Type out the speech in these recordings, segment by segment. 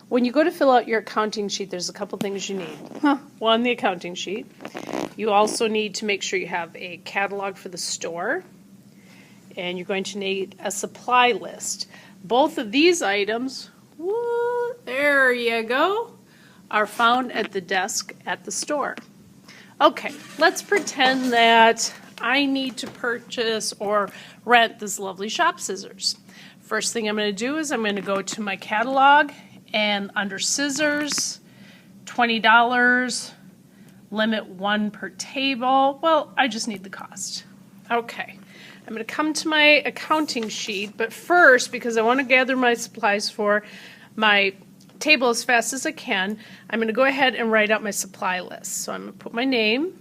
When you go to fill out your accounting sheet, there's a couple things you need. One, the accounting sheet. You also need to make sure you have a catalog for the store. And you're going to need a supply list. Both of these items, there you go, are found at the desk at the store. Okay, let's pretend that I need to purchase or rent this lovely shop scissors. First thing I'm going to do is I'm going to go to my catalog and under scissors, $20, limit 1 per table. Well, I just need the cost. Okay, I'm going to come to my accounting sheet, but first, because I want to gather my supplies for my table as fast as I can, I'm going to go ahead and write out my supply list. So I'm going to put my name,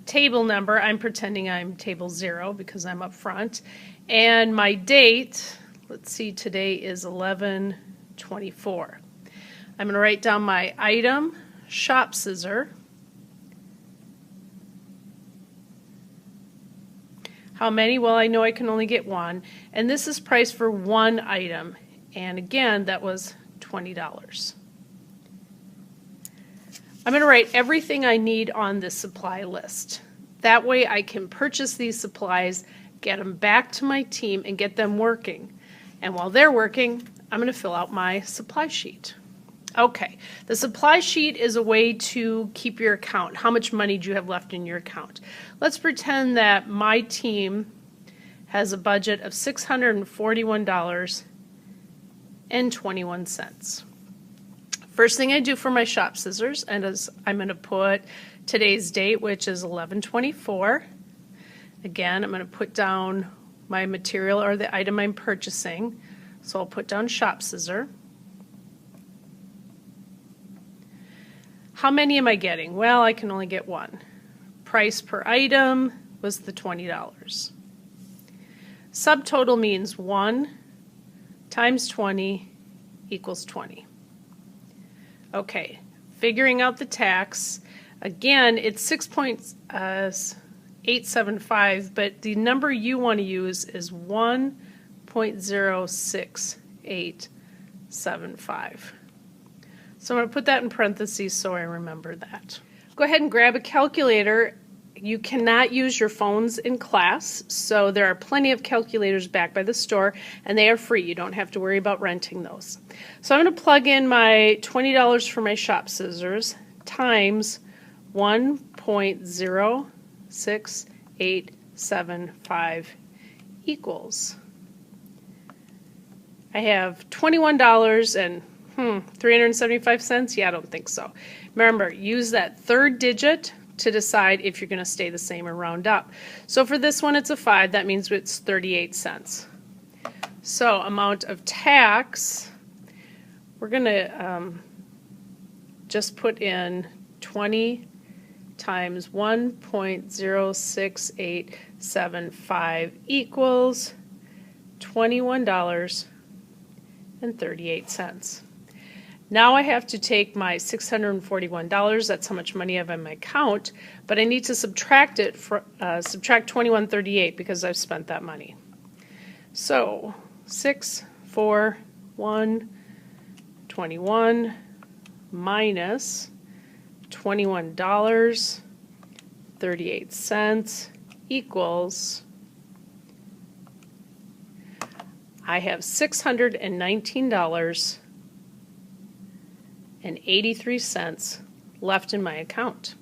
table number, I'm pretending I'm table 0 because I'm up front, and my date. Let's see, today is 11/24. I'm going to write down my item, shop scissor, how many? Well, I know I can only get one, and this is priced for one item, and again, that was $20. I'm going to write everything I need on this supply list. That way I can purchase these supplies, get them back to my team, and get them working. And while they're working, I'm going to fill out my supply sheet. Okay, the supply sheet is a way to keep your account. How much money do you have left in your account? Let's pretend that my team has a budget of $641.21. First thing I do for my shop scissors, and as I'm going to put today's date, which is 11/24. Again, I'm going to put down my material or the item I'm purchasing. So I'll put down shop scissor. How many am I getting? Well, I can only get one. Price per item was the $20. Subtotal means 1 times 20 equals 20. Okay, figuring out the tax. Again, it's 6.875, but the number you want to use is 1.06875. So I'm going to put that in parentheses so I remember that. Go ahead and grab a calculator. You cannot use your phones in class, so there are plenty of calculators back by the store, and they are free. You don't have to worry about renting those. So I'm going to plug in my $20 for my shop scissors times 1.06875 equals. I have $21 and 375 cents? Yeah, I don't think so. Remember, use that third digit to decide if you're going to stay the same or round up. So for this one, it's a 5. That means it's 38 cents. So amount of tax, we're going to just put in 20 times 1.06875 equals $21.38. Now I have to take my $641, that's how much money I have in my account, but I need to subtract it, subtract $21.38 because I've spent that money. So 641.21 minus $21.38 equals, I have $619.83 left in my account.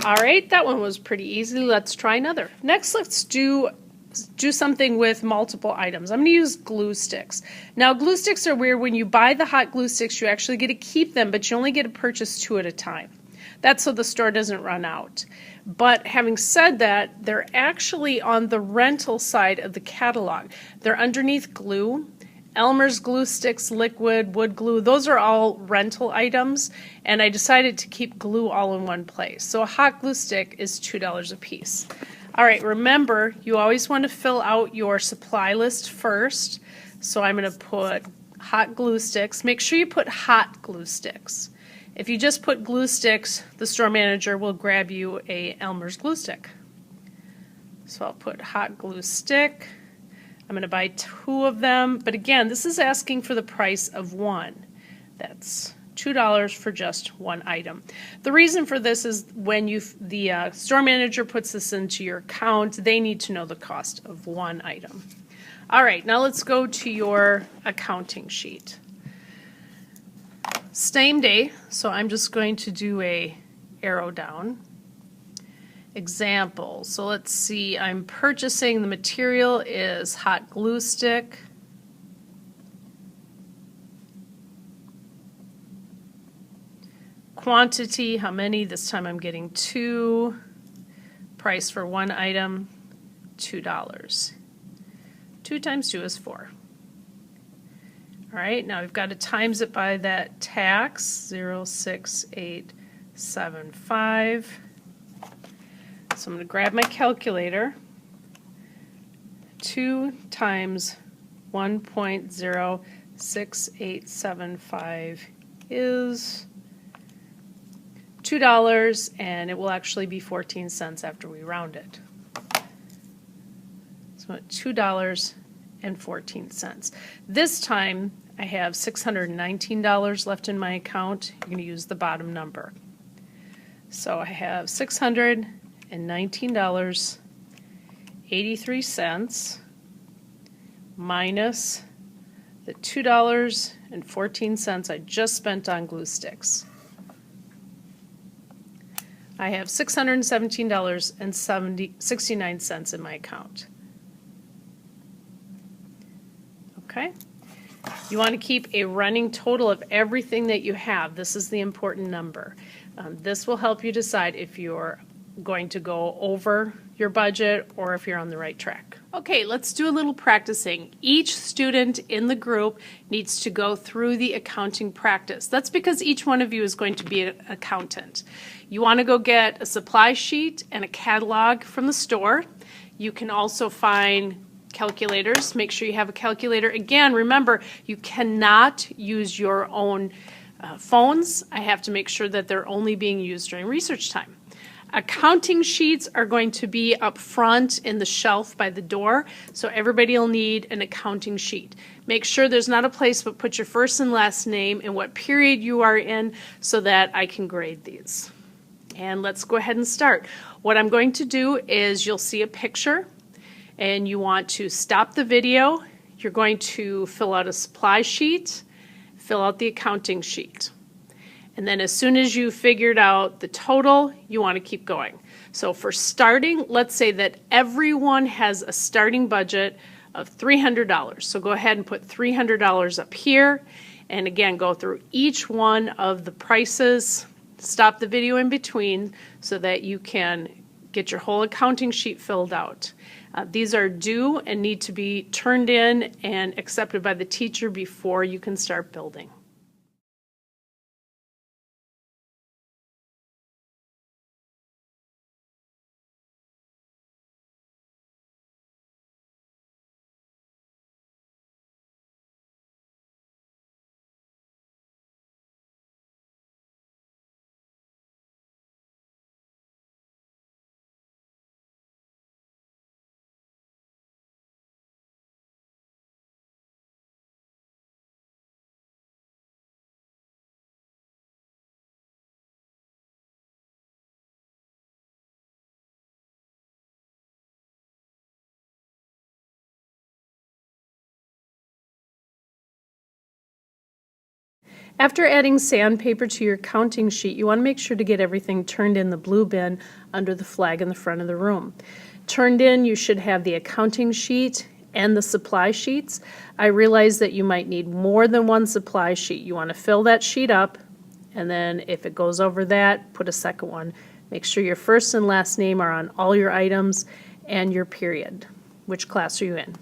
All right, that one was pretty easy. Let's try another. Next, let's do something with multiple items. I'm going to use glue sticks. Now, glue sticks are weird. When you buy the hot glue sticks, you actually get to keep them, but you only get to purchase 2 at a time. That's so the store doesn't run out. But having said that, they're actually on the rental side of the catalog. They're underneath glue. Elmer's glue sticks, liquid, wood glue, those are all rental items, and I decided to keep glue all in one place. So a hot glue stick is $2 a piece. All right, remember, you always want to fill out your supply list first. So I'm going to put hot glue sticks. Make sure you put hot glue sticks. If you just put glue sticks, the store manager will grab you a Elmer's glue stick. So I'll put hot glue stick. I'm going to buy 2 of them, but again, this is asking for the price of 1. That's $2 for just 1 item. The reason for this is when the store manager puts this into your account, they need to know the cost of 1 item. All right, now let's go to your accounting sheet. Same day, so I'm just going to do a arrow down. Example, so let's see, I'm purchasing, the material is hot glue stick. Quantity, how many? This time I'm getting 2. Price for 1 item, $2. 2 times 2 is 4. All right, now we've got to times it by that tax, 0.6875. So I'm going to grab my calculator. 2 times 1.06875 is $2, and it will actually be 14 cents after we round it. So $2.14. This time I have $619 left in my account. You're going to use the bottom number. So I have $619.83 minus the $2.14 I just spent on glue sticks. I have $617.69 in my account. Okay? You want to keep a running total of everything that you have. This is the important number. This will help you decide if you're going to go over your budget or if you're on the right track. Okay, let's do a little practicing. Each student in the group needs to go through the accounting practice. That's because each one of you is going to be an accountant. You want to go get a supply sheet and a catalog from the store. You can also find calculators. Make sure you have a calculator. Again, remember, you cannot use your own phones. I have to make sure that they're only being used during research time. Accounting sheets are going to be up front in the shelf by the door, so everybody will need an accounting sheet. Make sure there's not a place, but put your first and last name and what period you are in so that I can grade these. And let's go ahead and start. What I'm going to do is you'll see a picture and you want to stop the video. You're going to fill out a supply sheet, fill out the accounting sheet. And then as soon as you figured out the total, you want to keep going. So for starting, let's say that everyone has a starting budget of $300. So go ahead and put $300 up here. And again, go through each one of the prices. Stop the video in between so that you can get your whole accounting sheet filled out. These are due and need to be turned in and accepted by the teacher before you can start building. After adding sandpaper to your counting sheet, you want to make sure to get everything turned in the blue bin under the flag in the front of the room. Turned in, you should have the accounting sheet and the supply sheets. I realize that you might need more than one supply sheet. You want to fill that sheet up, and then if it goes over that, put a second one. Make sure your first and last name are on all your items and your period. Which class are you in?